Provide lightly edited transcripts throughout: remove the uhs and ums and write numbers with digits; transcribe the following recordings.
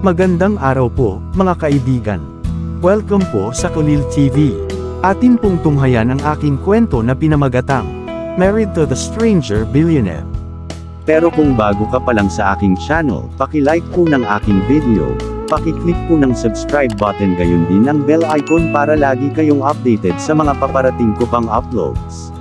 Magandang araw po, mga kaibigan. Welcome po sa Kulil TV. Atin pong tunghayan ang aking kwento na pinamagatang Married to the Stranger Billionaire. Pero kung bago ka pa lang sa aking channel, paki-like po ng aking video, paki-click po ng subscribe button gayon din ang bell icon para lagi kayong updated sa mga paparating ko pang uploads.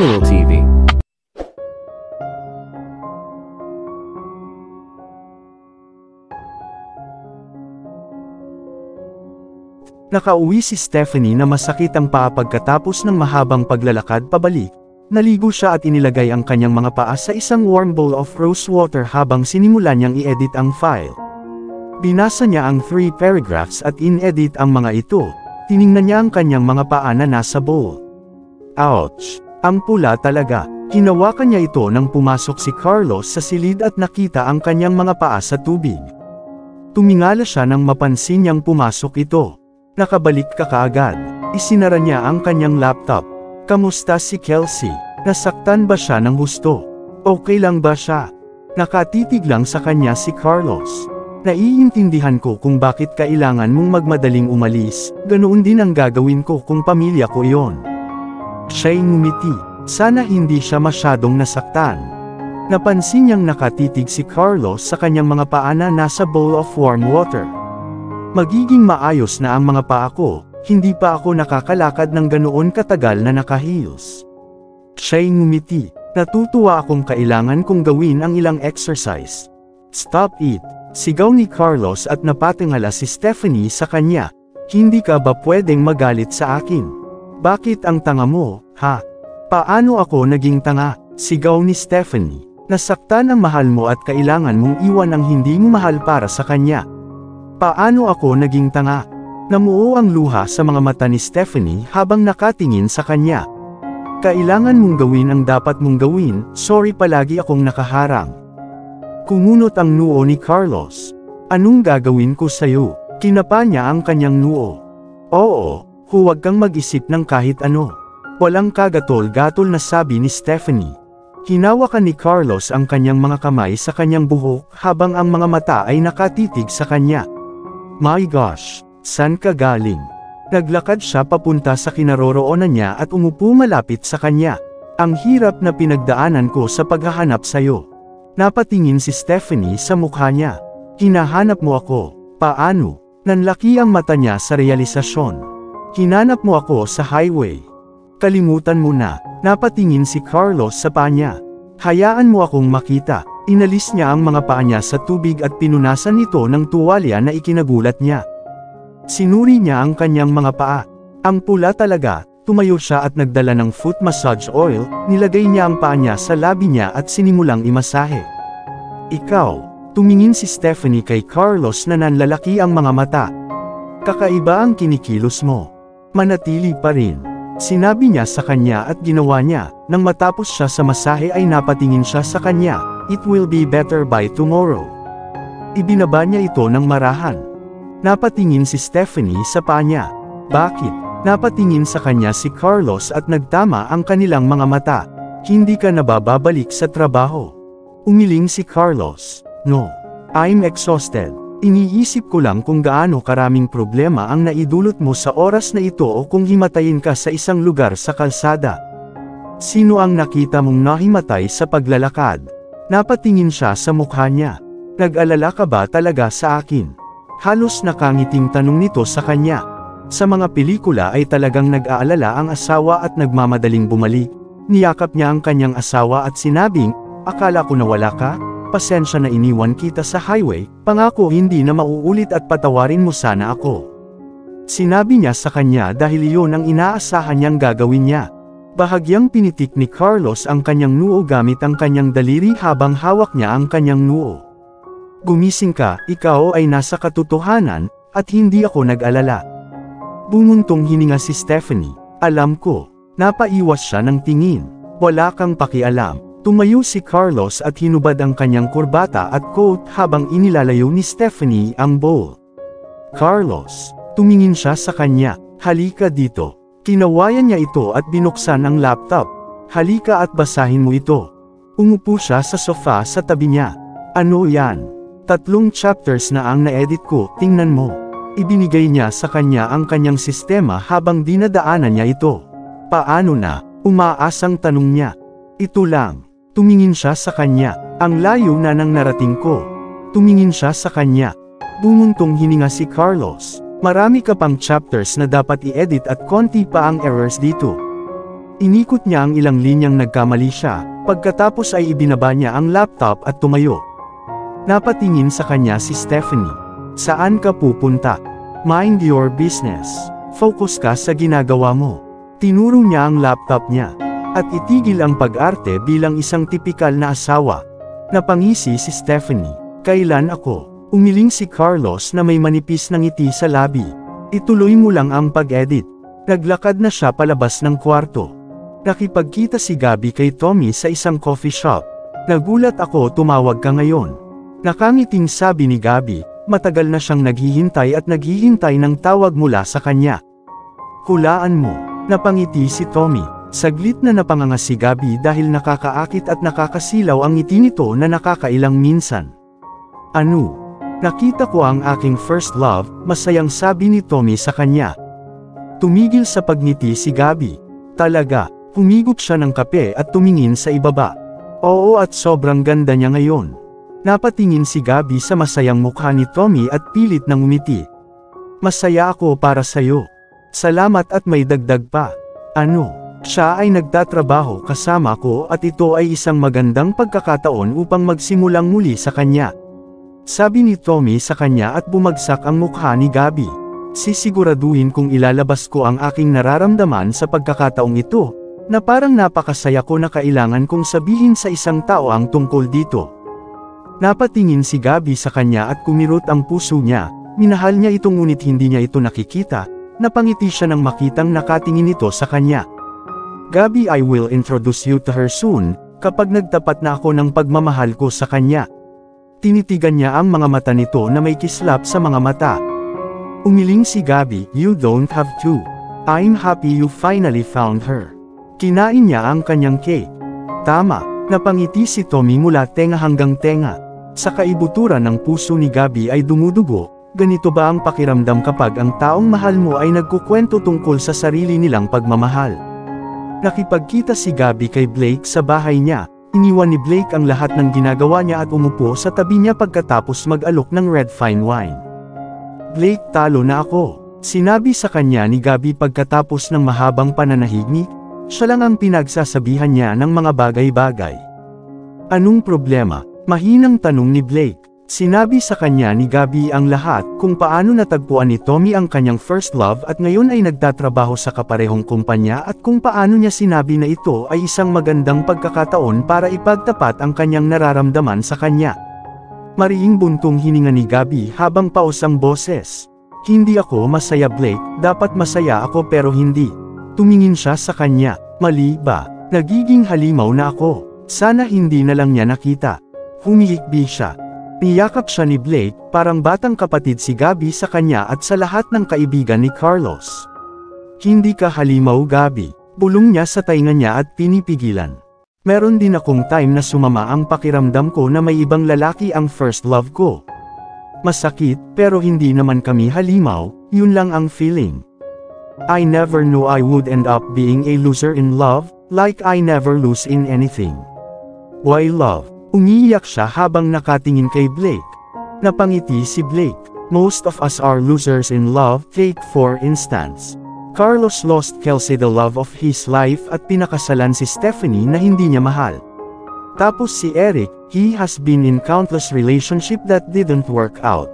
Kulil TV. Nakauwi si Stephanie na masakit ang paa pagkatapos ng mahabang paglalakad pabalik. Naligo siya at inilagay ang kanyang mga paa sa isang warm bowl of rose water habang sinimulan niyang i-edit ang file. Binasa niya ang 3 paragraphs at in-edit ang mga ito. Tiningnan niya ang kanyang mga paa na nasa bowl. Ouch! Ang pula talaga. Hinawakan niya ito nang pumasok si Carlos sa silid at nakita ang kanyang mga paa sa tubig. Tumingala siya nang mapansin niyang pumasok ito. Nakabalik ka kaagad. Isinara niya ang kanyang laptop. Kamusta si Kelsey? Nasaktan ba siya ng husto? Okay lang ba siya? Nakatitig lang sa kanya si Carlos. Naiintindihan ko kung bakit kailangan mong magmadaling umalis, ganoon din ang gagawin ko kung pamilya ko iyon. Siya'y ngumiti. Sana hindi siya masyadong nasaktan. Napansin niyang nakatitig si Carlos sa kanyang mga paa na nasa bowl of warm water. Magiging maayos na ang mga paa ko, hindi pa ako nakakalakad ng ganoon katagal na naka-heels. Siya'y ngumiti. Natutuwa akong kailangan kong gawin ang ilang exercise. Stop it! Sigaw ni Carlos at napatingala si Stephanie sa kanya. Hindi ka ba pwedeng magalit sa akin? Bakit ang tanga mo, ha? Paano ako naging tanga? Sigaw ni Stephanie. Nasaktan ang mahal mo at kailangan mong iwan ang hindi mo mahal para sa kanya. Paano ako naging tanga? Namuo ang luha sa mga mata ni Stephanie habang nakatingin sa kanya. Kailangan mong gawin ang dapat mong gawin, sorry palagi akong nakaharang. Kumunot ang noo ni Carlos. Anong gagawin ko sa'yo? Kinapa niya ang kanyang noo. Oo. Huwag kang mag-isip ng kahit ano. Walang kagatol-gatol na sabi ni Stephanie. Hinawakan ni Carlos ang kanyang mga kamay sa kanyang buhok habang ang mga mata ay nakatitig sa kanya. My gosh, saan ka galing? Naglakad siya papunta sa kinaroroonan niya at umupo malapit sa kanya. Ang hirap na pinagdaanan ko sa paghahanap sa'yo. Napatingin si Stephanie sa mukha niya. Hinahanap mo ako. Paano? Nanlaki ang mata niya sa realisasyon. Hinanap mo ako sa highway. Kalimutan mo na. Napatingin si Carlos sa paa niya. Hayaan mo akong makita. Inalis niya ang mga paa niya sa tubig at pinunasan ito ng tuwalya na ikinagulat niya. Sinuri niya ang kanyang mga paa. Ang pula talaga. Tumayo siya at nagdala ng foot massage oil, nilagay niya ang paa niya sa labi niya at sinimulang imasahe. Ikaw, tumingin si Stephanie kay Carlos na nanlalaki ang mga mata. Kakaiba ang kinikilos mo. Manatili pa rin. Sinabi niya sa kanya at ginawa niya. Nang matapos siya sa masahe ay napatingin siya sa kanya. It will be better by tomorrow. Ibinaba niya ito ng marahan. Napatingin si Stephanie sa paa niya. Bakit? Napatingin sa kanya si Carlos at nagtama ang kanilang mga mata. Hindi ka nabababalik sa trabaho. Umiling si Carlos. No. I'm exhausted. Iniisip ko lang kung gaano karaming problema ang naidulot mo sa oras na ito o kung himatayin ka sa isang lugar sa kalsada. Sino ang nakita mong nahimatay sa paglalakad? Napatingin siya sa mukha niya. Nag-alala ka ba talaga sa akin? Halos nakangiting tanong nito sa kanya. Sa mga pelikula ay talagang nag-aalala ang asawa at nagmamadaling bumalik. Niyakap niya ang kanyang asawa at sinabing, akala ko nawala ka? Pasensya na iniwan kita sa highway, pangako hindi na mauulit at patawarin mo sana ako. Sinabi niya sa kanya dahil iyon ang inaasahan niyang gagawin niya. Bahagyang pinitik ni Carlos ang kanyang noo gamit ang kanyang daliri habang hawak niya ang kanyang noo. Gumising ka, ikaw ay nasa katotohanan, at hindi ako nag-alala. Bumuntong hininga si Stephanie. Alam ko. Napaiwas siya ng tingin. Wala kang pakialam. Tumayo si Carlos at hinubad ang kanyang kurbata at coat habang inilalayo ni Stephanie ang bowl. Carlos, tumingin siya sa kanya. Halika dito. Kinawayan niya ito at binuksan ang laptop. Halika at basahin mo ito. Umupo siya sa sofa sa tabi niya. Ano yan? 3 chapters na ang na-edit ko, tingnan mo. Ibinigay niya sa kanya ang kanyang sistema habang dinadaanan niya ito. Paano na? Umaasang tanong niya. Ito lang. Tumingin siya sa kanya. Ang layo na nang narating ko. Tumingin siya sa kanya. Bumuntong hininga si Carlos. Marami ka pang chapters na dapat i-edit at konti pa ang errors dito. Inikot niya ang ilang linyang nagkamali siya, pagkatapos ay ibinaba niya ang laptop at tumayo. Napatingin sa kanya si Stephanie. Saan ka pupunta? Mind your business. Focus ka sa ginagawa mo. Tinuro niya ang laptop niya. At itigil ang pag-arte bilang isang tipikal na asawa. Napangisi si Stephanie. Kailan ako? Umiling si Carlos na may manipis na ngiti sa labi. Ituloy mo lang ang pag-edit. Naglakad na siya palabas ng kwarto. Nakipagkita si Gabby kay Tommy sa isang coffee shop. Nagulat ako, tumawag ka ngayon. Nakangiting sabi ni Gabby, matagal na siyang naghihintay at naghihintay ng tawag mula sa kanya. Hulaan mo. Napangiti si Tommy. Saglit na napanganga si Gabby dahil nakakaakit at nakakasilaw ang ngiti nito na nakakailang minsan. Ano? Nakita ko ang aking first love, masayang sabi ni Tommy sa kanya. Tumigil sa pagngiti si Gabby. Talaga, humigop siya ng kape at tumingin sa ibaba. Oo, at sobrang ganda niya ngayon. Napatingin si Gabby sa masayang mukha ni Tommy at pilit nang umiti. Masaya ako para sayo. Salamat at may dagdag pa. Ano? Siya ay nagtatrabaho kasama ko at ito ay isang magandang pagkakataon upang magsimulang muli sa kanya. Sabi ni Tommy sa kanya at bumagsak ang mukha ni Gabby. Sisiguraduhin kong ilalabas ko ang aking nararamdaman sa pagkakataong ito, na parang napakasaya ko na kailangan kong sabihin sa isang tao ang tungkol dito. Napatingin si Gabby sa kanya at kumirot ang puso niya, minahal niya ito ngunit hindi niya ito nakikita, napangiti siya nang makitang nakatingin ito sa kanya. Gabby, I will introduce you to her soon, kapag nagtapat na ako ng pagmamahal ko sa kanya. Tinitigan niya ang mga mata nito na may kislap sa mga mata. Umiling si Gabby, you don't have to. I'm happy you finally found her. Kinain niya ang kanyang cake. Tama, napangiti si Tommy mula tenga hanggang tenga. Sa kaibuturan ng puso ni Gabby ay dumudugo, ganito ba ang pakiramdam kapag ang taong mahal mo ay nagkukwento tungkol sa sarili nilang pagmamahal? Nakipagkita si Gabby kay Blake sa bahay niya. Iniwan ni Blake ang lahat ng ginagawa niya at umupo sa tabi niya pagkatapos mag-alok ng red fine wine. Blake, talo na ako. Sinabi sa kanya ni Gabby pagkatapos ng mahabang pananahimik, siya lang ang pinagsasabihan niya ng mga bagay-bagay. Anong problema? Mahinang tanong ni Blake. Sinabi sa kanya ni Gabby ang lahat kung paano natagpuan ni Tommy ang kanyang first love at ngayon ay nagtatrabaho sa kaparehong kumpanya at kung paano niya sinabi na ito ay isang magandang pagkakataon para ipagtapat ang kanyang nararamdaman sa kanya. Mariing buntong hininga ni Gabby habang paos ang boses. Hindi ako masaya, Blake, dapat masaya ako pero hindi. Tumingin siya sa kanya. Mali ba? Nagiging halimaw na ako. Sana hindi na lang niya nakita. Humihikbi siya. Niyakap siya ni Blake, parang batang kapatid si Gabby sa kanya at sa lahat ng kaibigan ni Carlos. Hindi ka halimaw, Gabby. Bulong niya sa tainga niya at pinipigilan. Meron din akong time na sumama ang pakiramdam ko na may ibang lalaki ang first love ko. Masakit, pero hindi naman kami halimaw, yun lang ang feeling. I never knew I would end up being a loser in love, like I never lose in anything. Why love? Umiiyak siya habang nakatingin kay Blake. Napangiti si Blake. Most of us are losers in love. Take for instance. Carlos lost Kelsey, the love of his life, at pinakasalan si Stephanie na hindi niya mahal. Tapos si Eric, he has been in countless relationship that didn't work out.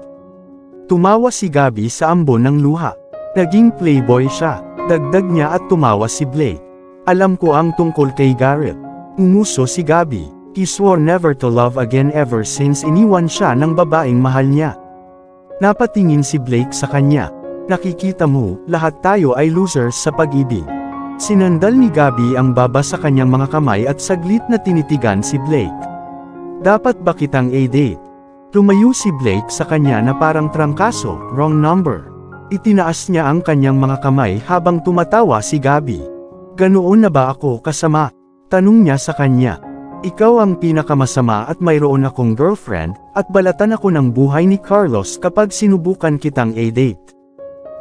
Tumawa si Gabby sa ambon ng luha. Naging playboy siya. Dagdag niya at tumawa si Blake. Alam ko ang tungkol kay Garrett. Umuso si Gabby. He swore never to love again ever since iniwan siya ng babaeng mahal niya. Napatingin si Blake sa kanya. Nakikita mo, lahat tayo ay losers sa pag-ibig. Sinandal ni Gabby ang baba sa kanyang mga kamay at saglit na tinitigan si Blake. Dapat ba kitang i-date? Lumayo si Blake sa kanya na parang trangkaso, wrong number. Itinaas niya ang kanyang mga kamay habang tumatawa si Gabby. Ganoon na ba ako kasama? Tanong niya sa kanya. Ikaw ang pinakamasama at mayroon akong girlfriend, at balatan ako ng buhay ni Carlos kapag sinubukan kitang i-date.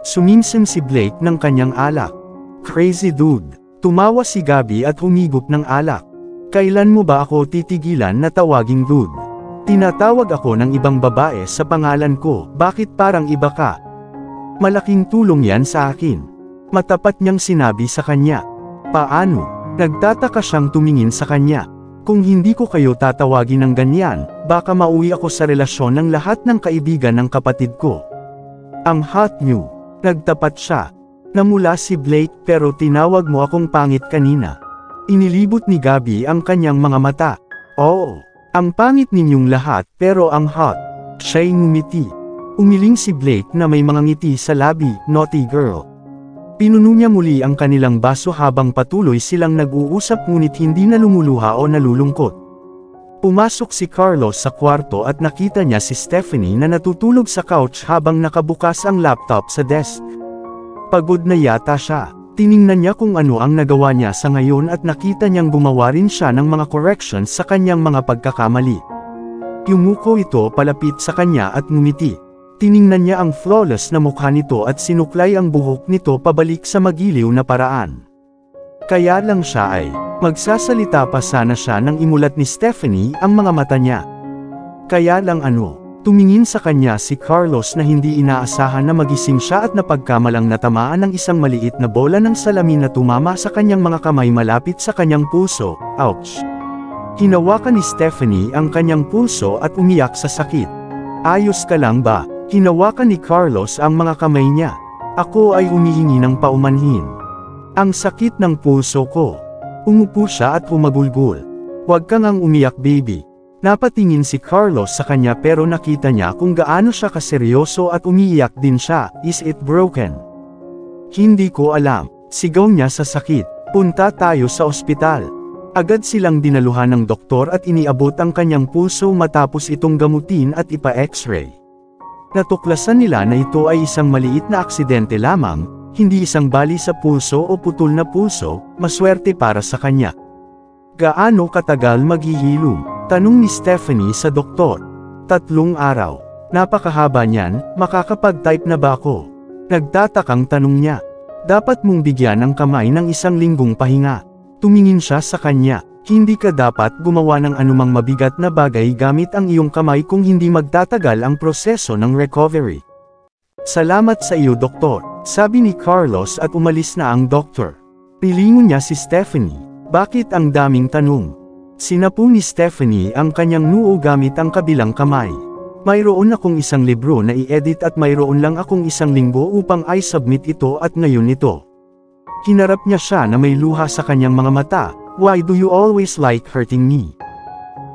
Sumimsim si Blake ng kanyang alak. Crazy dude. Tumawa si Gabby at humigop ng alak. Kailan mo ba ako titigilan na tawaging dude? Tinatawag ako ng ibang babae sa pangalan ko, bakit parang iba ka? Malaking tulong yan sa akin. Matapat niyang sinabi sa kanya. Paano? Nagtataka siyang tumingin sa kanya. Kung hindi ko kayo tatawagin ng ganyan, baka mauwi ako sa relasyon ng lahat ng kaibigan ng kapatid ko. Ang hot niyo. Nagtapat siya. Namula si Blake pero tinawag mo akong pangit kanina. Inilibot ni Gabby ang kanyang mga mata. Oo, ang pangit ninyong lahat pero ang hot. Siya'y ngumiti. Umiling si Blake na may mga ngiti sa labi, naughty girl. Pinuno niya muli ang kanilang baso habang patuloy silang nag-uusap ngunit hindi na lumuluha o nalulungkot. Pumasok si Carlos sa kwarto at nakita niya si Stephanie na natutulog sa couch habang nakabukas ang laptop sa desk. Pagod na yata siya. Tiningnan niya kung ano ang nagawa niya sa ngayon at nakita niyang gumawa rin siya ng mga corrections sa kanyang mga pagkakamali. Yumuko ito palapit sa kanya at ngumiti. Tiningnan niya ang flawless na mukha nito at sinuklay ang buhok nito pabalik sa magiliw na paraan. Kaya lang siya ay, magsasalita pa sana siya nang imulat ni Stephanie ang mga mata niya. Kaya lang tumingin sa kanya si Carlos na hindi inaasahan na magising siya at napagkamalang natamaan ng isang maliit na bola ng salamin na tumama sa kanyang mga kamay malapit sa kanyang pulso. Ouch! Hinawakan ni Stephanie ang kanyang pulso at umiyak sa sakit. Ayos ka lang ba? Hinawakan ni Carlos ang mga kamay niya. Ako ay humihingi ng paumanhin. Ang sakit ng pulso ko. Umupo siya at humagulgol. Huwag kang ang umiyak baby. Napatingin si Carlos sa kanya pero nakita niya kung gaano siya kaseryoso at umiiyak din siya. Is it broken? Hindi ko alam. Sigaw niya sa sakit. Punta tayo sa ospital. Agad silang dinaluhan ng doktor at iniabot ang kanyang pulso matapos itong gamutin at ipa-x-ray. Natuklasan nila na ito ay isang maliit na aksidente lamang, hindi isang bali sa pulso o putol na pulso, maswerte para sa kanya. Gaano katagal maghihilom? Tanong ni Stephanie sa doktor. 3 araw. Napakahaba niyan, makakapag-type na ba ako? Nagtatakang tanong niya. Dapat mong bigyan ng kamay ng 1 linggong pahinga. Tumingin siya sa kanya. Hindi ka dapat gumawa ng anumang mabigat na bagay gamit ang iyong kamay kung hindi magtatagal ang proseso ng recovery. Salamat sa iyo doktor, sabi ni Carlos at umalis na ang doktor. Pilingon niya si Stephanie. Bakit ang daming tanong? Sinapu ni Stephanie ang kanyang noo gamit ang kabilang kamay. Mayroon akong 1 libro na i-edit at mayroon lang akong 1 linggo upang i-submit ito at ngayon ito. Hinarap niya siya na may luha sa kanyang mga mata. Why do you always like hurting me?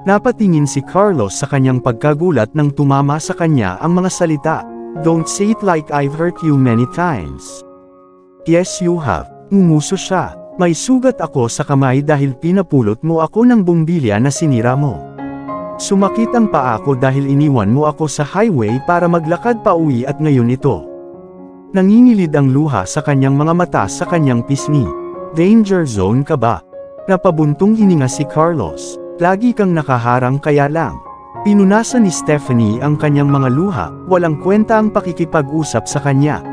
Napatingin si Carlos sa kanyang pagkagulat nang tumama sa kanya ang mga salita. Don't say it like I've hurt you many times. Yes you have. Ngumuso siya. May sugat ako sa kamay dahil pinapulot mo ako ng bumbilya na sinira mo. Sumakit ang paa ko dahil iniwan mo ako sa highway para maglakad pa uwi at ngayon ito. Nangingilid ang luha sa kanyang mga mata sa kanyang pisngi. Danger zone ka ba? Napabuntong hininga si Carlos. Lagi kang nakaharang kaya lang. Pinunasan ni Stephanie ang kanyang mga luha, walang kwenta ang pakikipag-usap sa kanya.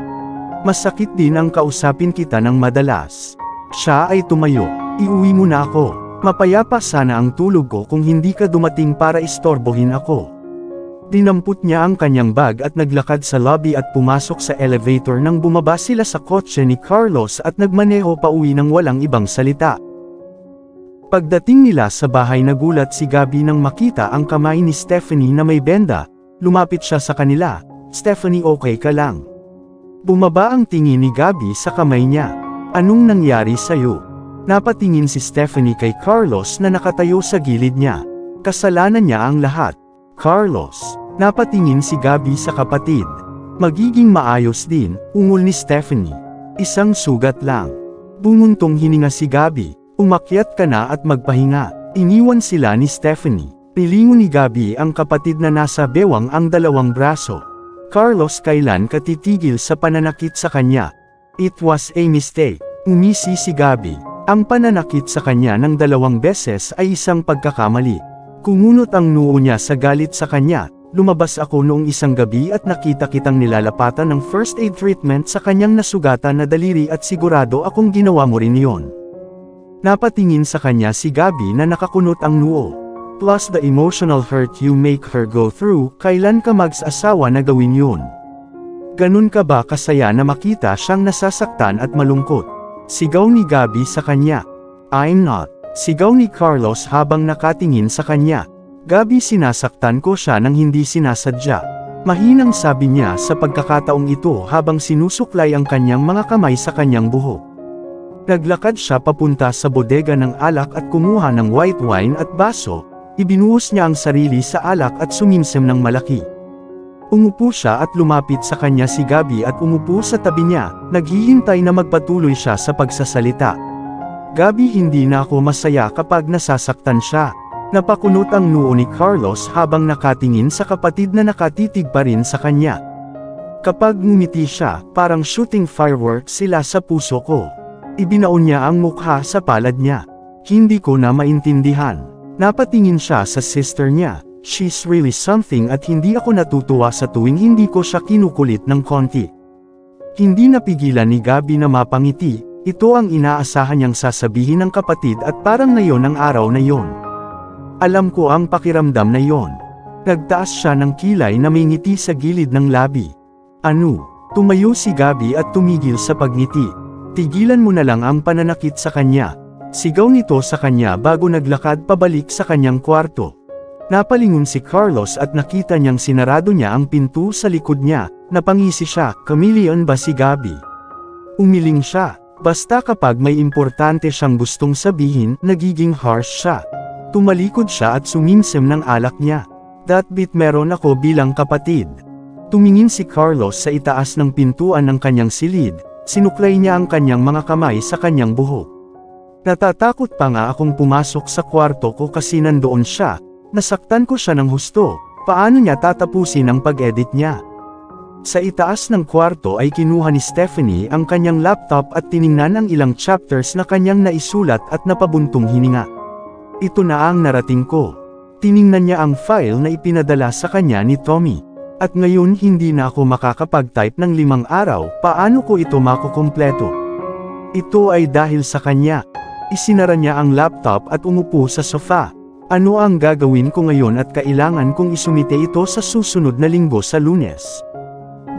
Masakit din ang kausapin kita ng madalas. Siya ay tumayo. Iuwi mo na ako. Mapayapa sana ang tulog ko kung hindi ka dumating para istorbohin ako. Dinampot niya ang kanyang bag at naglakad sa lobby at pumasok sa elevator nang bumaba sila sa kotse ni Carlos at nagmaneho pa uwi ng walang ibang salita. Pagdating nila sa bahay nagulat si Gabby nang makita ang kamay ni Stephanie na may benda. Lumapit siya sa kanila. Stephanie, okay ka lang? Bumaba ang tingin ni Gabby sa kamay niya. Anong nangyari sa'yo? Napatingin si Stephanie kay Carlos na nakatayo sa gilid niya. Kasalanan niya ang lahat. Carlos. Napatingin si Gabby sa kapatid. Magiging maayos din, ungol ni Stephanie. 1 sugat lang. Bumuntong hininga si Gabby. Umakyat ka na at magpahinga. Iniwan sila ni Stephanie. Pilingon ni Gabby ang kapatid na nasa bewang ang dalawang braso. Carlos, kailan ka titigil sa pananakit sa kanya? It was a mistake. Umisi si Gabby. Ang pananakit sa kanya ng 2 beses ay isang pagkakamali. Kumunot ang noo niya sa galit sa kanya. Lumabas ako noong isang gabi at nakita kitang nilalapatan ng first aid treatment sa kanyang nasugatan na daliri at sigurado akong ginawa mo rin yon. Napatingin sa kanya si Gabby na nakakunot ang noo. Plus the emotional hurt you make her go through, kailan ka mag-asawa na gawin yun? Ganun ka ba kasaya na makita siyang nasasaktan at malungkot? Sigaw ni Gabby sa kanya. I'm not. Sigaw ni Carlos habang nakatingin sa kanya. Gabby, sinasaktan ko siya nang hindi sinasadya. Mahinang sabi niya sa pagkakataong ito habang sinusuklay ang kanyang mga kamay sa kanyang buhok. Naglakad siya papunta sa bodega ng alak at kumuha ng white wine at baso. Ibinuhos niya ang sarili sa alak at sumimsim ng malaki. Umupo siya at lumapit sa kanya si Gabby at umupo sa tabi niya, naghihintay na magpatuloy siya sa pagsasalita. Gabby, hindi na ako masaya kapag nasasaktan siya. Napakunot ang noo ni Carlos habang nakatingin sa kapatid na nakatitig pa rin sa kanya. Kapag ngumiti siya, parang shooting fireworks sila sa puso ko. Ibinaon niya ang mukha sa palad niya. Hindi ko na maintindihan. Napatingin siya sa sister niya. She's really something at hindi ako natutuwa sa tuwing hindi ko siya kinukulit ng konti. Hindi napigilan ni Gabby na mapangiti. Ito ang inaasahan niyang sasabihin ng kapatid at parang ngayon ang araw na yon. Alam ko ang pakiramdam na yon. Nagtaas siya ng kilay na may ngiti sa gilid ng labi. Ano? Tumayo si Gabby at tumigil sa pagngiti. Tigilan mo na lang ang pananakit sa kanya. Sigaw nito sa kanya bago naglakad pabalik sa kanyang kwarto. Napalingon si Carlos at nakita niyang sinarado niya ang pinto sa likod niya. Napangisi siya, chameleon ba si Gabby? Umiling siya. Basta kapag may importante siyang gustong sabihin, nagiging harsh siya. Tumalikod siya at sumimsim ng alak niya. That bit meron ako bilang kapatid. Tumingin si Carlos sa itaas ng pintuan ng kanyang silid, sinuklay niya ang kanyang mga kamay sa kanyang buhok. Natatakot pa nga akong pumasok sa kwarto ko kasi nandoon siya, nasaktan ko siya ng husto, paano niya tatapusin ang pag-edit niya? Sa itaas ng kwarto ay kinuha ni Stephanie ang kanyang laptop at tiningnan ang ilang chapters na kanyang naisulat at napabuntong hininga. Ito na ang narating ko. Tiningnan niya ang file na ipinadala sa kanya ni Tommy. At ngayon hindi na ako makakapag-type ng 5 araw, paano ko ito makukumpleto? Ito ay dahil sa kanya. Isinara niya ang laptop at umupo sa sofa. Ano ang gagawin ko ngayon at kailangan kong isumite ito sa susunod na linggo sa Lunes?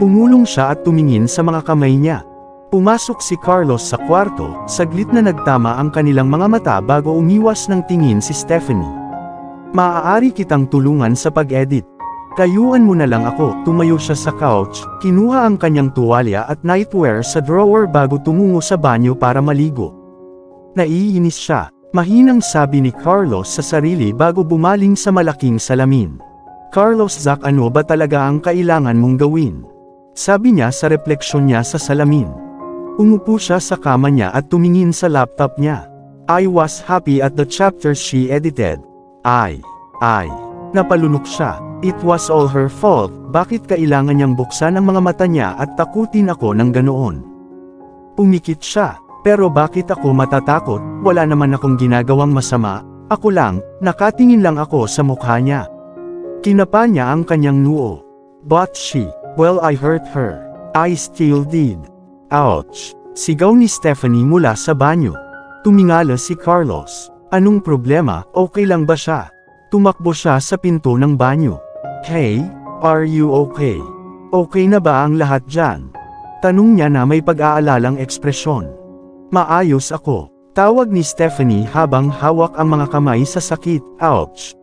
Bumulong siya at tumingin sa mga kamay niya. Pumasok si Carlos sa kwarto, saglit na nagtama ang kanilang mga mata bago umiwas ng tingin si Stephanie. Maaari kitang tulungan sa pag-edit. Kayuan mo na lang ako. Tumayo siya sa couch, kinuha ang kanyang tuwalya at nightwear sa drawer bago tumungo sa banyo para maligo. Naiinis siya, mahinang sabi ni Carlos sa sarili bago bumaling sa malaking salamin. Carlos, Zach, ano ba talaga ang kailangan mong gawin? Sabi niya sa refleksyon niya sa salamin. Umupo siya sa kama niya at tumingin sa laptop niya. I was happy at the chapters she edited. Napalunok siya. It was all her fault. Bakit kailangan niyang buksan ang mga mata niya at takutin ako ng ganoon? Pumikit siya. Pero bakit ako matatakot? Wala naman akong ginagawang masama. Ako lang, nakatingin lang ako sa mukha niya. Kinapa niya ang kanyang noo. But well, I hurt her. I still did. Ouch! Sigaw ni Stephanie mula sa banyo. Tumingala si Carlos. Anong problema? Okay lang ba siya? Tumakbo siya sa pinto ng banyo. Hey, are you okay? Okay na ba ang lahat dyan? Tanong niya na may pag-aalalang ekspresyon. Maayos ako. Tawag ni Stephanie habang hawak ang mga kamay sa sakit. Ouch!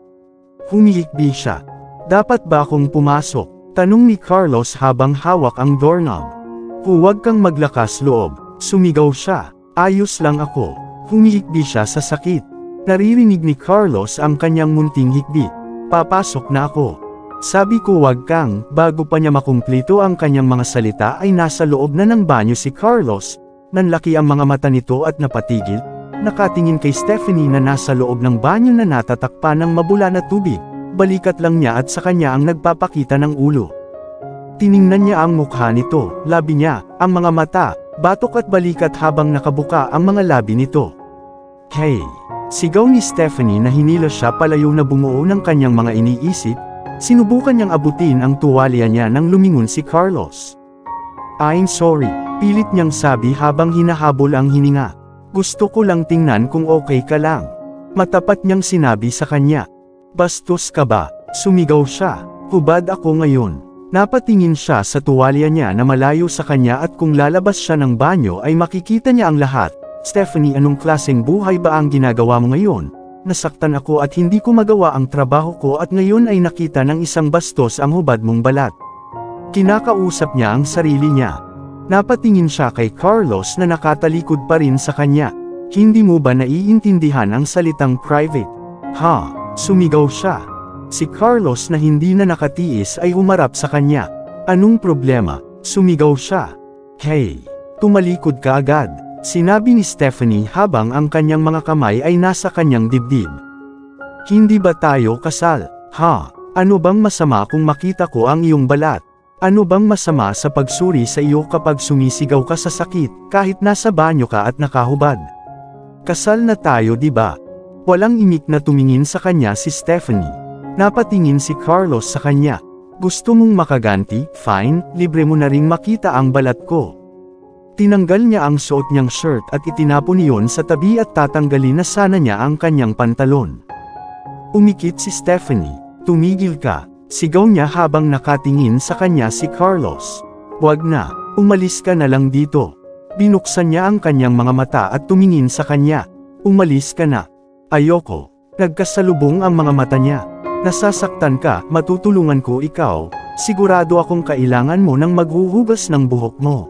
Humihikbi siya. Dapat ba akong pumasok? Tanong ni Carlos habang hawak ang doorknob. Huwag kang maglakas loob. Sumigaw siya. Ayos lang ako. Humihikbi siya sa sakit. Naririnig ni Carlos ang kanyang munting hikbi. Papasok na ako. Sabi ko wag kang, bago pa niya makumplito ang kanyang mga salita ay nasa loob na ng banyo si Carlos. Nanlaki ang mga mata nito at napatigil, nakatingin kay Stephanie na nasa loob ng banyo na natatakpan ng mabula na tubig. Balikat lang niya at sa kanya ang nagpapakita ng ulo. Tiningnan niya ang mukha nito, labi niya, ang mga mata, batok at balikat habang nakabuka ang mga labi nito. Hey! Sigaw ni Stephanie na hinila siya palayo na bumuo ng kanyang mga iniisip. Sinubukan niyang abutin ang tuwalya niya nang lumingon si Carlos. I'm sorry, pilit niyang sabi habang hinahabol ang hininga. Gusto ko lang tingnan kung okay ka lang. Matapat niyang sinabi sa kanya. Bastos ka ba? Sumigaw siya. Hubad ako ngayon. Napatingin siya sa tuwalya niya na malayo sa kanya at kung lalabas siya ng banyo ay makikita niya ang lahat. Stephanie, anong klaseng buhay ba ang ginagawa mo ngayon? Nasaktan ako at hindi ko magawa ang trabaho ko at ngayon ay nakita ng isang bastos ang hubad mong balat. Kinakausap niya ang sarili niya. Napatingin siya kay Carlos na nakatalikod pa rin sa kanya. Hindi mo ba naiintindihan ang salitang private? Ha? Sumigaw siya. Si Carlos na hindi na nakatiis ay humarap sa kanya. Anong problema? Sumigaw siya. Hey! Tumalikod ka agad. Sinabi ni Stephanie habang ang kanyang mga kamay ay nasa kanyang dibdib. Hindi ba tayo kasal? Ha? Ano bang masama kung makita ko ang iyong balat? Ano bang masama sa pagsuri sa iyo kapag sumisigaw ka sa sakit, kahit nasa banyo ka at nakahubad? Kasal na tayo, di ba? Walang imik na tumingin sa kanya si Stephanie. Napatingin si Carlos sa kanya. Gusto mong makaganti? Fine, libre mo na ring makita ang balat ko. Tinanggal niya ang suot niyang shirt at itinapon iyon sa tabi at tatanggalin na sana niya ang kanyang pantalon. Umikit si Stephanie. Tumigil ka, sigaw niya habang nakatingin sa kanya si Carlos. Wag na, umalis ka na lang dito. Binuksan niya ang kanyang mga mata at tumingin sa kanya. Umalis ka na. Ayoko. Nagkasalubong ang mga mata niya. Nasasaktan ka, matutulungan ko ikaw. Sigurado akong kailangan mo ng maghuhugas ng buhok mo.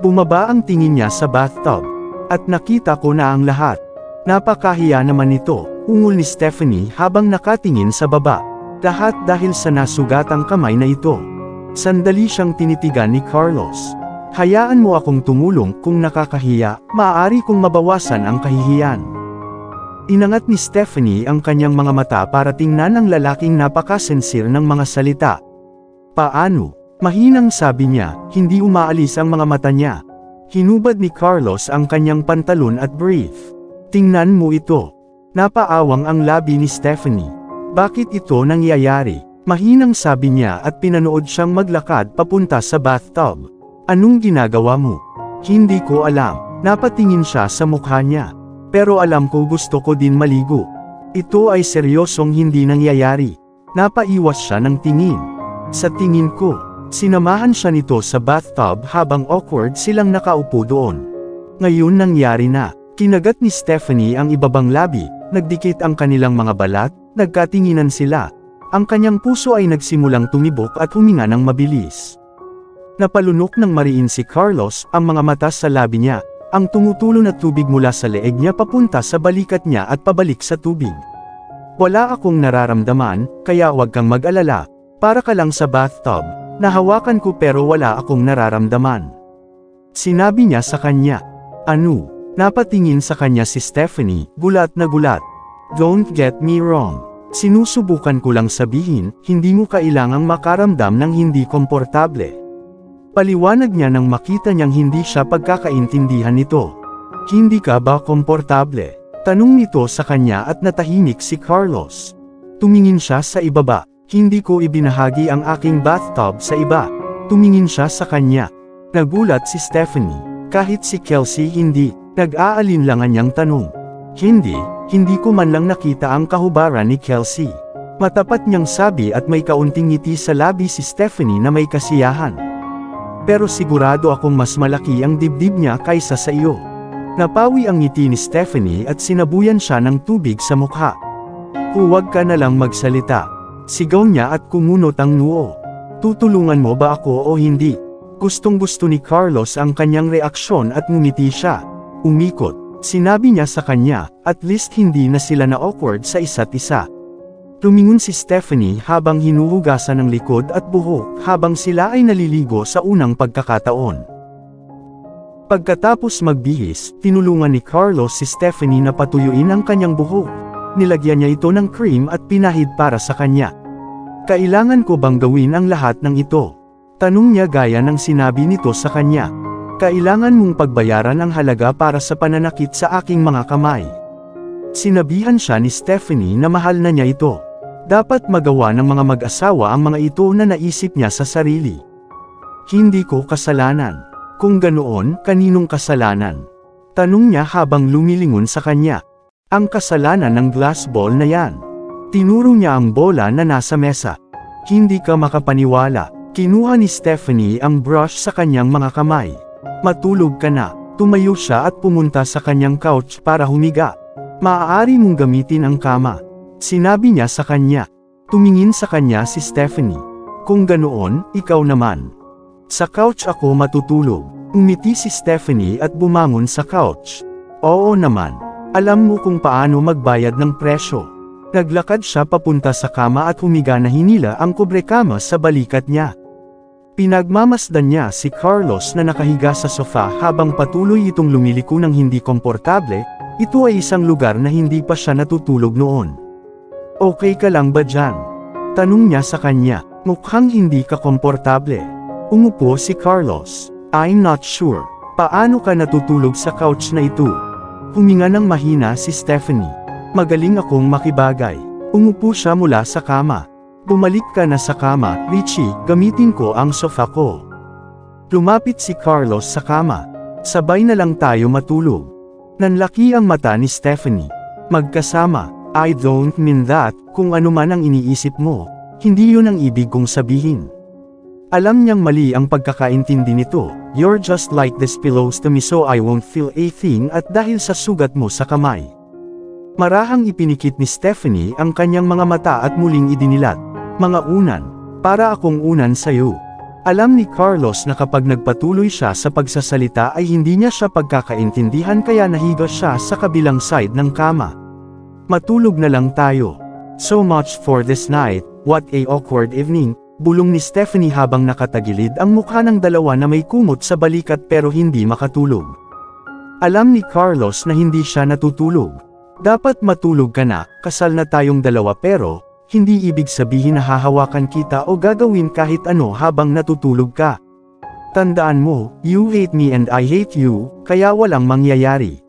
Bumaba ang tingin niya sa bathtub. At nakita ko na ang lahat. Napakahiya naman ito, ungol ni Stephanie habang nakatingin sa baba. Lahat dahil sa nasugatang kamay na ito. Sandali siyang tinitigan ni Carlos. Hayaan mo akong tumulong, kung nakakahiya, maaari kong mabawasan ang kahihiyan. Inangat ni Stephanie ang kanyang mga mata para tingnan ang lalaking napakasensir ng mga salita. Paano? Mahinang sabi niya, hindi umaalis ang mga mata niya. Hinubad ni Carlos ang kanyang pantalon at brief. Tingnan mo ito. Napaawang ang labi ni Stephanie. Bakit ito nangyayari? Mahinang sabi niya at pinanood siyang maglakad papunta sa bathtub. Anong ginagawa mo? Hindi ko alam. Napatingin siya sa mukha niya. Pero alam ko gusto ko din maligo. Ito ay seryosong hindi nangyayari. Napaiwas siya ng tingin. Sa tingin ko, sinamahan siya nito sa bathtub habang awkward silang nakaupo doon. Ngayon nangyari na. Kinagat ni Stephanie ang ibabang labi, nagdikit ang kanilang mga balat, nagkatinginan sila. Ang kanyang puso ay nagsimulang tumibok at huminga ng mabilis. Napalunok ng mariin si Carlos, ang mga mata sa labi niya, ang tumutulo na tubig mula sa leeg niya papunta sa balikat niya at pabalik sa tubig. Wala akong nararamdaman, kaya huwag kang mag-alala, para ka lang sa bathtub, nahawakan ko pero wala akong nararamdaman. Sinabi niya sa kanya. Ano? Napatingin sa kanya si Stephanie, gulat na gulat. Don't get me wrong. Sinusubukan ko lang sabihin, hindi mo kailangang makaramdam ng hindi komportable. Paliwanag niya nang makita niyang hindi siya pagkakaintindihan nito. Hindi ka ba komportable? Tanong nito sa kanya at natahimik si Carlos. Tumingin siya sa ibaba. Hindi ko ibinahagi ang aking bathtub sa iba. Tumingin siya sa kanya. Nagulat si Stephanie. Kahit si Kelsey hindi. Nag-aalinlangan niyang tanong. Hindi ko man lang nakita ang kahubaran ni Kelsey. Matapat niyang sabi at may kaunting ngiti sa labi si Stephanie na may kasiyahan. Pero sigurado akong mas malaki ang dibdib niya kaysa sa iyo. Napawi ang ngiti ni Stephanie at sinabuyan siya ng tubig sa mukha. Huwag ka na lang magsalita. Sigaw niya at kumunot ang noo. Tutulungan mo ba ako o hindi? Gustong-gusto ni Carlos ang kanyang reaksyon at ngumiti siya. Umikot. Sinabi niya sa kanya, at least hindi na sila na awkward sa isa't isa. Tumingon si Stephanie habang hinuhugasan ng likod at buhok habang sila ay naliligo sa unang pagkakataon. Pagkatapos magbihis, tinulungan ni Carlos si Stephanie na patuyuin ang kanyang buhok. Nilagyan niya ito ng cream at pinahid para sa kanya. Kailangan ko bang gawin ang lahat ng ito? Tanong niya gaya ng sinabi nito sa kanya. Kailangan mong pagbayaran ang halaga para sa pananakit sa aking mga kamay. Sinabihan siya ni Stephanie na mahal na niya ito. Dapat magawa ng mga mag-asawa ang mga ito na naisip niya sa sarili. Hindi ko kasalanan. Kung ganoon, kaninong kasalanan? Tanong niya habang lumilingon sa kanya. Ang kasalanan ng glass ball na yan. Tinuro niya ang bola na nasa mesa. Hindi ka makapaniwala. Kinuha ni Stephanie ang brush sa kanyang mga kamay. Matulog ka na. Tumayo siya at pumunta sa kanyang couch para humiga. Maaari mong gamitin ang kama. Sinabi niya sa kanya. Tumingin sa kanya si Stephanie. Kung ganoon, ikaw naman. Sa couch ako matutulog. Umiti si Stephanie at bumangon sa couch. Oo naman. Alam mo kung paano magbayad ng presyo. Naglakad siya papunta sa kama at humiga na hinila ang kubrekama sa balikat niya. Pinagmamasdan niya si Carlos na nakahiga sa sofa habang patuloy itong lumiliko ng hindi komportable. Ito ay isang lugar na hindi pa siya natutulog noon. Okay ka lang ba dyan? Tanong niya sa kanya. Mukhang hindi ka komportable. Umupo si Carlos. I'm not sure. Paano ka natutulog sa couch na ito? Huminga ng mahina si Stephanie. Magaling akong makibagay. Umupo siya mula sa kama. Bumalik ka na sa kama, Richie, gamitin ko ang sofa ko. Lumapit si Carlos sa kama. Sabay na lang tayo matulog. Nanlaki ang mata ni Stephanie. Magkasama. I don't mean that, kung ano man ang iniisip mo. Hindi yun ang ibig kong sabihin. Alam niyang mali ang pagkakaintindi nito. You're just like these pillows to me so I won't feel a thing at dahil sa sugat mo sa kamay. Marahang ipinikit ni Stephanie ang kanyang mga mata at muling idinilat. Mga unan. Para akong unan sa'yo. Alam ni Carlos na kapag nagpatuloy siya sa pagsasalita ay hindi niya siya pagkakaintindihan kaya nahiga siya sa kabilang side ng kama. Matulog na lang tayo. So much for this night, what a awkward evening. Bulong ni Stephanie habang nakatagilid ang mukha ng dalawa na may kumot sa balikat pero hindi makatulog. Alam ni Carlos na hindi siya natutulog. Dapat matulog ka na, kasal na tayong dalawa pero, hindi ibig sabihin na hahawakan kita o gagawin kahit ano habang natutulog ka. Tandaan mo, you hate me and I hate you, kaya walang mangyayari.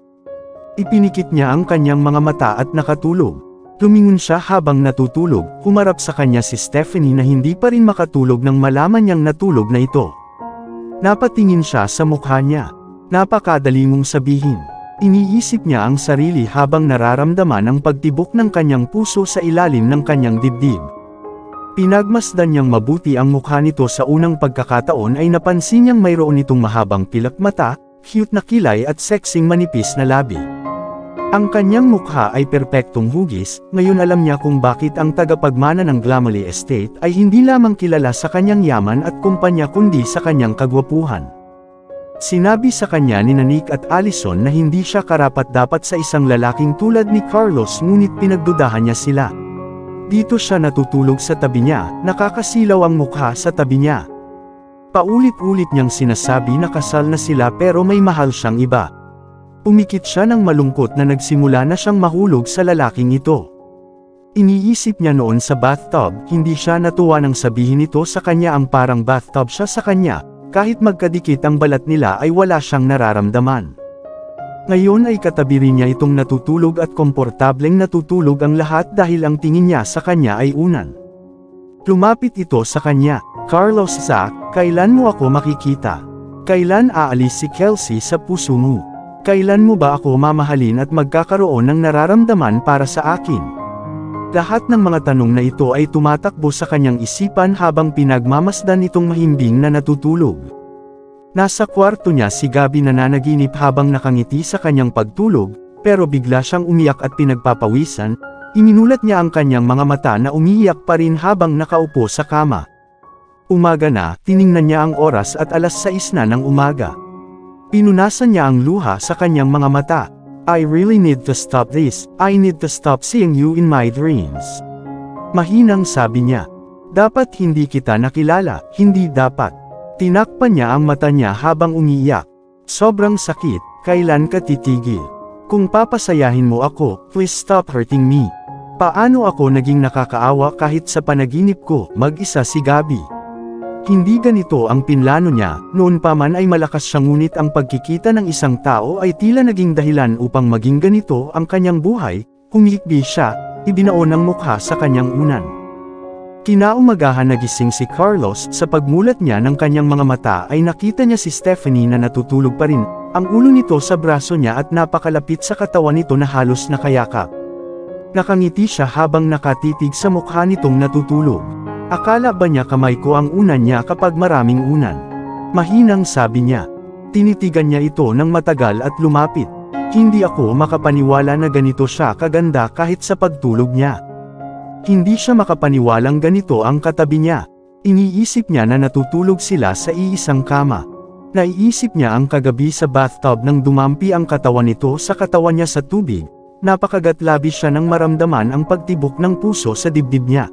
Ipinikit niya ang kanyang mga mata at nakatulog. Lumingon siya habang natutulog, humarap sa kanya si Stephanie na hindi pa rin makatulog nang malaman niyang natulog na ito. Napatingin siya sa mukha niya. Napakadali mong sabihin. Iniisip niya ang sarili habang nararamdaman ang pagtibok ng kanyang puso sa ilalim ng kanyang dibdib. Pinagmasdan niyang mabuti ang mukha nito sa unang pagkakataon ay napansin niyang mayroon itong mahabang pilak mata, cute na kilay at sexing manipis na labi. Ang kanyang mukha ay perpektong hugis, ngayon alam niya kung bakit ang tagapagmana ng Glamely Estate ay hindi lamang kilala sa kanyang yaman at kumpanya kundi sa kanyang kagwapuhan. Sinabi sa kanya ni Nick at Allison na hindi siya karapat-dapat sa isang lalaking tulad ni Carlos ngunit pinagdudahan niya sila. Dito siya natutulog sa tabi niya, nakakasilaw ang mukha sa tabi niya. Paulit-ulit niyang sinasabi na kasal na sila pero may mahal siyang iba. Umikit siya ng malungkot na nagsimula na siyang mahulog sa lalaking ito. Iniisip niya noon sa bathtub, hindi siya natuwa nang sabihin ito sa kanya ang parang bathtub siya sa kanya, kahit magkadikit ang balat nila ay wala siyang nararamdaman. Ngayon ay katabi rin niya itong natutulog at komportableng natutulog ang lahat dahil ang tingin niya sa kanya ay unan. Lumapit ito sa kanya, Carlos Zach, kailan mo ako makikita? Kailan aalis si Kelsey sa puso mo? Kailan mo ba ako mamahalin at magkakaroon ng nararamdaman para sa akin? Lahat ng mga tanong na ito ay tumatakbo sa kanyang isipan habang pinagmamasdan itong mahimbing na natutulog. Nasa kwarto niya si Gabby nananaginip habang nakangiti sa kanyang pagtulog, pero bigla siyang umiyak at pinagpapawisan, iminulat niya ang kanyang mga mata na umiiyak pa rin habang nakaupo sa kama. Umaga na, tiningnan niya ang oras at 6:00 na ng umaga. Pinunasan niya ang luha sa kanyang mga mata. I really need to stop this, I need to stop seeing you in my dreams. Mahinang sabi niya. Dapat hindi kita nakilala, hindi dapat. Tinakpan niya ang mata niya habang umiiyak. Sobrang sakit, kailan ka titigil? Kung papasayahin mo ako, please stop hurting me. Paano ako naging nakakaawa kahit sa panaginip ko, mag-isa si Gabi? Hindi ganito ang pinlano niya, noon pa man ay malakas siya ngunit ang pagkikita ng isang tao ay tila naging dahilan upang maging ganito ang kanyang buhay, humikbi siya, ibinaon ang mukha sa kanyang unan. Kinaumagahan nagising si Carlos, sa pagmulat niya ng kanyang mga mata ay nakita niya si Stephanie na natutulog pa rin, ang ulo nito sa braso niya at napakalapit sa katawan nito na halos nakayakap. Nakangiti siya habang nakatitig sa mukha nitong natutulog. Akala ba niya kamay ko ang unan niya kapag maraming unan? Mahinang sabi niya. Tinitigan niya ito ng matagal at lumapit. Hindi ako makapaniwala na ganito siya kaganda kahit sa pagtulog niya. Hindi siya makapaniwalang ganito ang katabi niya. Iniisip niya na natutulog sila sa iisang kama. Naiisip niya ang kagabi sa bathtub nang dumampi ang katawan nito sa katawan niya sa tubig. Napakagat-labis siya nang maramdaman ang pagtibok ng puso sa dibdib niya.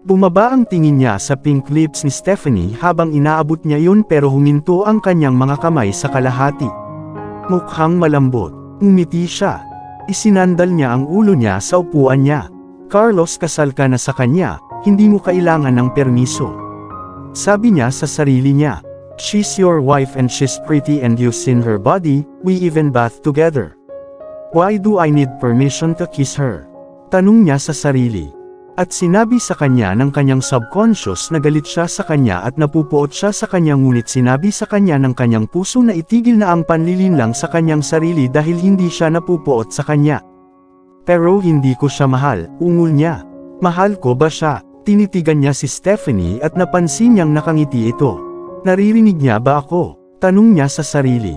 Bumaba ang tingin niya sa pink lips ni Stephanie habang inaabot niya yun pero huminto ang kanyang mga kamay sa kalahati. Mukhang malambot. Umiti siya. Isinandal niya ang ulo niya sa upuan niya. Carlos, kasal ka na sa kanya, hindi mo kailangan ng permiso. Sabi niya sa sarili niya. She's your wife and she's pretty and you've seen her body, we even bath together. Why do I need permission to kiss her? Tanong niya sa sarili. At sinabi sa kanya ng kanyang subconscious na galit siya sa kanya at napupuot siya sa kanya ngunit sinabi sa kanya ng kanyang puso na itigil na ang panlilinlang sa kanyang sarili dahil hindi siya napupuot sa kanya. Pero hindi ko siya mahal, ungol niya. Mahal ko ba siya? Tinitigan niya si Stephanie at napansin niyang nakangiti ito. Naririnig niya ba ako? Tanong niya sa sarili.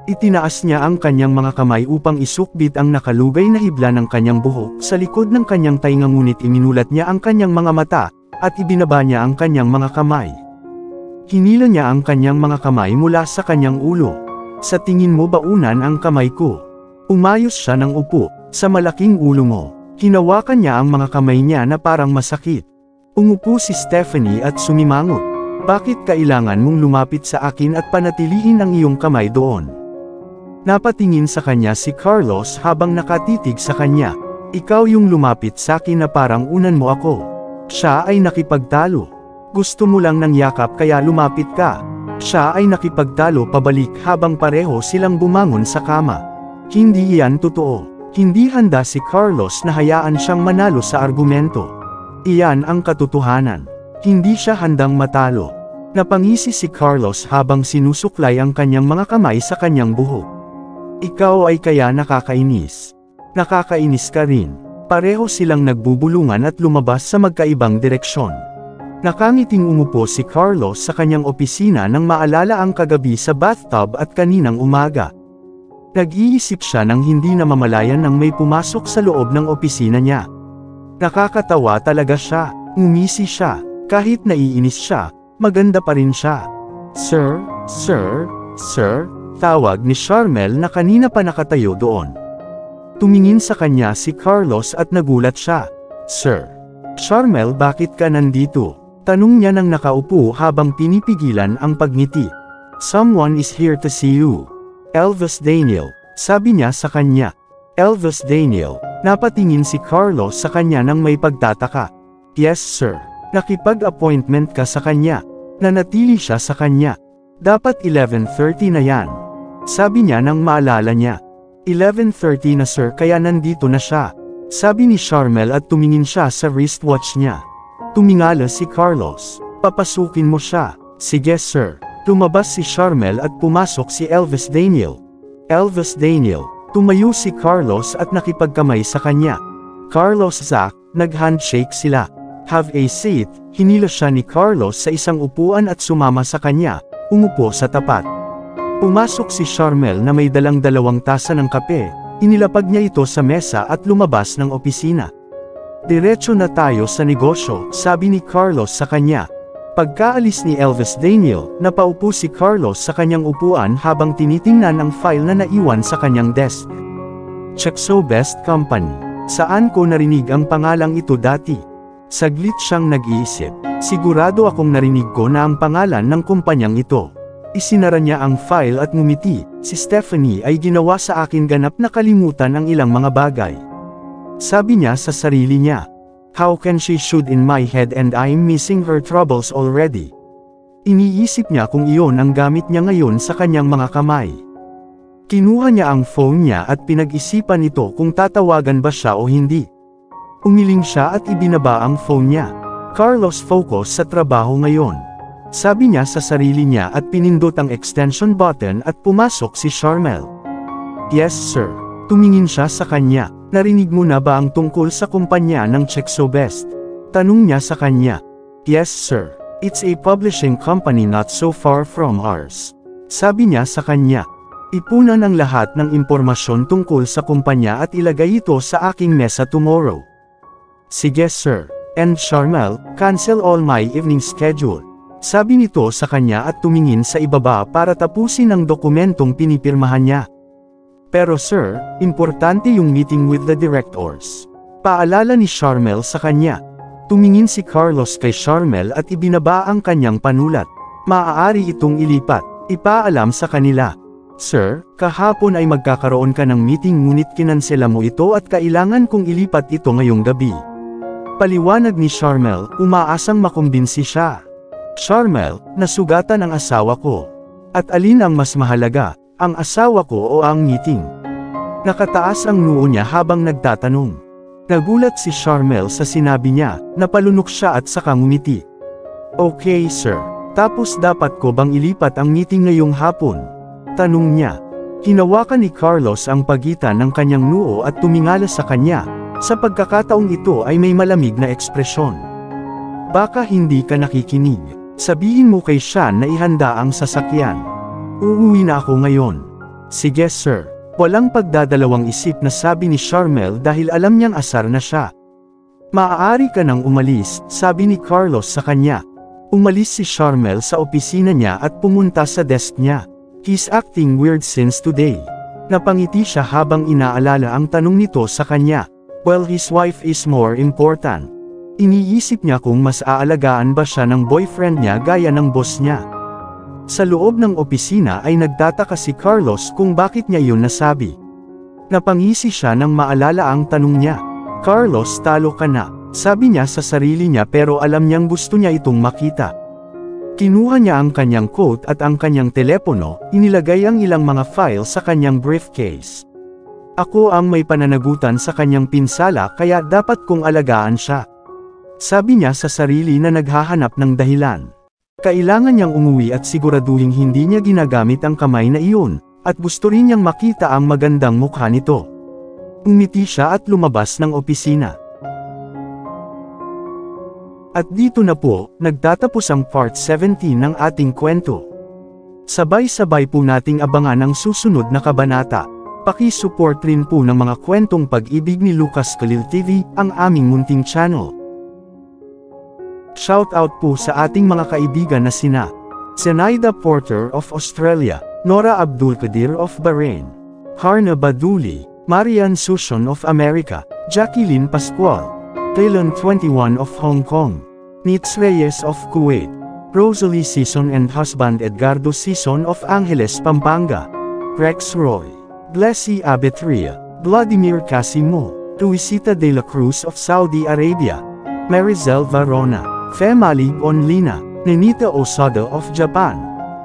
Itinaas niya ang kanyang mga kamay upang isukbit ang nakalugay na hibla ng kanyang buhok sa likod ng kanyang tainga ngunit iminulat niya ang kanyang mga mata, at ibinaba niya ang kanyang mga kamay. Hinila niya ang kanyang mga kamay mula sa kanyang ulo. Sa tingin mo baunan ang kamay ko? Umayos siya ng upo, sa malaking ulo mo. Hinawakan niya ang mga kamay niya na parang masakit. Umupo si Stephanie at sumimangot. Bakit kailangan mong lumapit sa akin at panatilihin ang iyong kamay doon? Napatingin sa kanya si Carlos habang nakatitig sa kanya. Ikaw yung lumapit sa akin na parang unan mo ako. Siya ay nakipagtalo. Gusto mo lang ng yakap kaya lumapit ka. Siya ay nakipagtalo pabalik habang pareho silang bumangon sa kama. Hindi yan totoo. Hindi handa si Carlos na hayaan siyang manalo sa argumento. Iyan ang katotohanan. Hindi siya handang matalo. Napangisi si Carlos habang sinusuklay ang kanyang mga kamay sa kanyang buhok. Ikaw ay kaya nakakainis. Nakakainis ka rin. Pareho silang nagbubulungan at lumabas sa magkaibang direksyon. Nakangiting umupo si Carlos sa kanyang opisina nang maalala ang kagabi sa bathtub at kaninang umaga. Nag-iisip siya nang hindi namamalayan nang may pumasok sa loob ng opisina niya. Nakakatawa talaga siya. Ngumisi siya. Kahit naiinis siya, maganda pa rin siya. Sir, sir, sir. Tawag ni Charmel na kanina pa nakatayo doon. Tumingin sa kanya si Carlos at nagulat siya. Sir. Charmel, bakit ka nandito? Tanong niya nang nakaupo habang pinipigilan ang pagngiti. Someone is here to see you. Elvis Daniel, sabi niya sa kanya. Elvis Daniel, napatingin si Carlos sa kanya nang may pagtataka. Yes sir. Nakipag-appointment ka sa kanya. Nanatili siya sa kanya. Dapat 11:30 na yan. Sabi niya nang maalala niya. 11:30 na sir kaya nandito na siya. Sabi ni Charmel at tumingin siya sa wristwatch niya. Tumingala si Carlos. Papasukin mo siya. Sige sir. Lumabas si Charmel at pumasok si Elvis Daniel. Elvis Daniel. Tumayo si Carlos at nakipagkamay sa kanya. Carlos Zach, nag-handshake sila. Have a seat, hinila siya ni Carlos sa isang upuan at sumama sa kanya. Umupo sa tapat. Pumasok si Charmel na may dalang 2 tasa ng kape, inilapag niya ito sa mesa at lumabas ng opisina. Diretso na tayo sa negosyo, sabi ni Carlos sa kanya. Pagkaalis ni Elvis Daniel, napaupo si Carlos sa kanyang upuan habang tinitingnan ang file na naiwan sa kanyang desk. Chexo Best Company. Saan ko narinig ang pangalang ito dati? Saglit siyang nag-iisip. Sigurado akong narinig ko na ang pangalan ng kumpanyang ito. Isinara niya ang file at ngumiti. Si Stephanie ay ginawa sa akin ganap na kalimutan ang ilang mga bagay. Sabi niya sa sarili niya. How can she shoot in my head and I'm missing her troubles already? Iniisip niya kung iyon ang gamit niya ngayon sa kanyang mga kamay. Kinuha niya ang phone niya at pinag-isipan ito kung tatawagan ba siya o hindi. Umiling siya at ibinaba ang phone niya. Carlos focus sa trabaho ngayon. Sabi niya sa sarili niya at pinindot ang extension button at pumasok si Charmel. Yes sir. Tumingin siya sa kanya. Narinig mo na ba ang tungkol sa kumpanya ng Chexobest? Tanong niya sa kanya. Yes sir. It's a publishing company not so far from ours. Sabi niya sa kanya. Ipunan ang lahat ng impormasyon tungkol sa kumpanya at ilagay ito sa aking mesa tomorrow. Sige sir. And Charmel, cancel all my evening schedule. Sabi nito sa kanya at tumingin sa ibaba para tapusin ang dokumentong pinipirmahan niya. Pero sir, importante yung meeting with the directors. Paalala ni Charmel sa kanya. Tumingin si Carlos kay Charmel at ibinaba ang kanyang panulat. Maaari itong ilipat. Ipaalam sa kanila. Sir, kahapon ay magkakaroon ka ng meeting ngunit kinansela mo ito at kailangan kong ilipat ito ngayong gabi. Paliwanag ni Charmel, umaasang makumbinsi siya. Charmel, nasugatan ang asawa ko. At alin ang mas mahalaga, ang asawa ko o ang meeting? Nakataas ang noo niya habang nagtatanong. Nagulat si Charmel sa sinabi niya, napalunok siya at saka ngumiti. Okay sir, tapos dapat ko bang ilipat ang meeting ngayong hapon? Tanong niya. Hinawakan ni Carlos ang pagitan ng kanyang noo at tumingala sa kanya. Sa pagkakataong ito ay may malamig na ekspresyon. Baka hindi ka nakikinig. Sabihin mo kay Sean na ihanda ang sasakyan. Uuwi na ako ngayon. Sige sir. Walang pagdadalawang isip na sabi ni Charmel dahil alam niyang asar na siya. Maaari ka nang umalis, sabi ni Carlos sa kanya. Umalis si Charmel sa opisina niya at pumunta sa desk niya. He's acting weird since today. Napangiti siya habang inaalala ang tanong nito sa kanya. Well, his wife is more important. Iniisip niya kung mas aalagaan ba siya ng boyfriend niya gaya ng boss niya. Sa loob ng opisina ay nagtataka si Carlos kung bakit niya yun nasabi. Napangisi siya nang maalala ang tanong niya. Carlos, talo ka na, sabi niya sa sarili niya pero alam niyang gusto niya itong makita. Kinuha niya ang kanyang coat at ang kanyang telepono, inilagay ang ilang mga file sa kanyang briefcase. Ako ang may pananagutan sa kanyang pinsala kaya dapat kong alagaan siya. Sabi niya sa sarili na naghahanap ng dahilan. Kailangan niyang umuwi at siguraduhin hindi niya ginagamit ang kamay na iyon, at gusto rin niyang makita ang magandang mukha nito. Umiti siya at lumabas ng opisina. At dito na po, nagtatapos ang part 17 ng ating kwento. Sabay-sabay po nating abangan ang susunod na kabanata. Paki-support rin po ng mga kwentong pag-ibig ni Lucas Khalil TV, ang aming munting channel. Shoutout po sa ating mga kaibigan na sina Zenaida Porter of Australia, Nora Abdulkadir of Bahrain, Harna Baduli, Marian Sushon of America, Jacqueline Pascual, Taylon 21 of Hong Kong, Nitz Reyes of Kuwait, Rosalie Sison and husband Edgardo Sison of Angeles, Pampanga, Rex Roy, Blessy Abetria, Vladimir Casimo, Luisita de la Cruz of Saudi Arabia, Marizel Varona, Femali Onlina, Nenita Osada of Japan,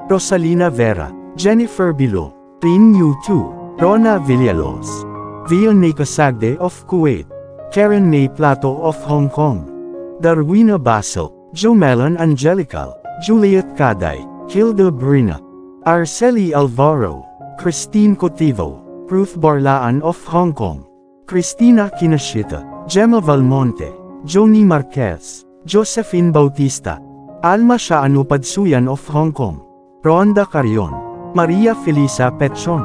Rosalina Vera, Jennifer Bilo, Rin Yu2, Rona Villalos, Vioneka Sagde of Kuwait, Karen May Plato of Hong Kong, Darwina Basil, Jomelan Angelical, Juliet Kaday, Hilda Brina, Arceli Alvaro, Christine Cotivo, Ruth Barlaan of Hong Kong, Cristina Kinashita, Gemma Valmonte, Joni Marquez, Josephine Bautista, Alma Shaanu Padsuyan of Hong Kong, Rhonda Carion, Maria Felisa Petron,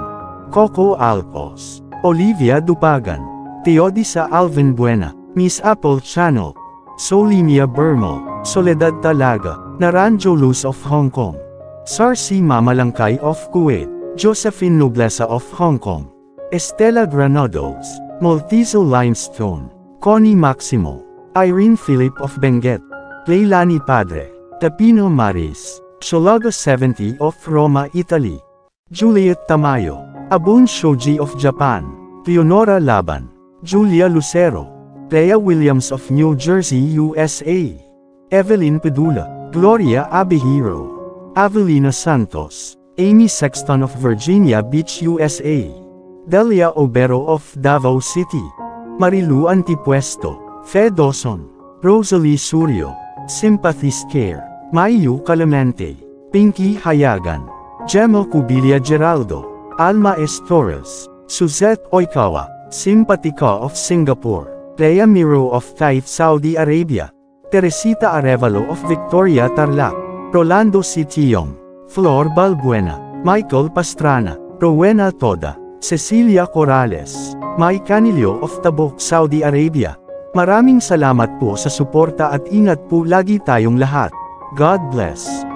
Coco Alpos, Olivia Dupagan, Teodisa Alvin Buena, Miss Apple Channel, Solimia Bermol, Soledad Talaga, Naranjo Luz of Hong Kong, Sarsi Mamalangkay of Kuwait, Josephine Noblesa of Hong Kong, Estela Granados, Maltizo Limestone, Connie Maximo, Irene Philip of Benguet, Leilani Padre, Tapino Maris, Sholaga 70 of Roma, Italy. Juliet Tamayo. Abun Shoji of Japan. Leonora Laban. Julia Lucero. Thea Williams of New Jersey, USA. Evelyn Pedula. Gloria Abihiro. Avelina Santos. Amy Sexton of Virginia Beach, USA. Delia Obero of Davao City. Marilu Antipuesto. Fe Dawson. Rosalie Surio. Sympathy Scare. Mayu Clemente. Pinky Hayagan. Gemma Cubilia Geraldo. Alma S. Torres. Suzette Oikawa. Simpatica of Singapore. Thea Miro of Taif, Saudi Arabia. Teresita Arevalo of Victoria, Tarlac. Rolando C. Tiong. Flor Balbuena. Michael Pastrana. Rowena Toda. Cecilia Corrales. Mai Canilio of Tabuk, Saudi Arabia. Maraming salamat po sa suporta at ingat po lagi tayong lahat. God bless.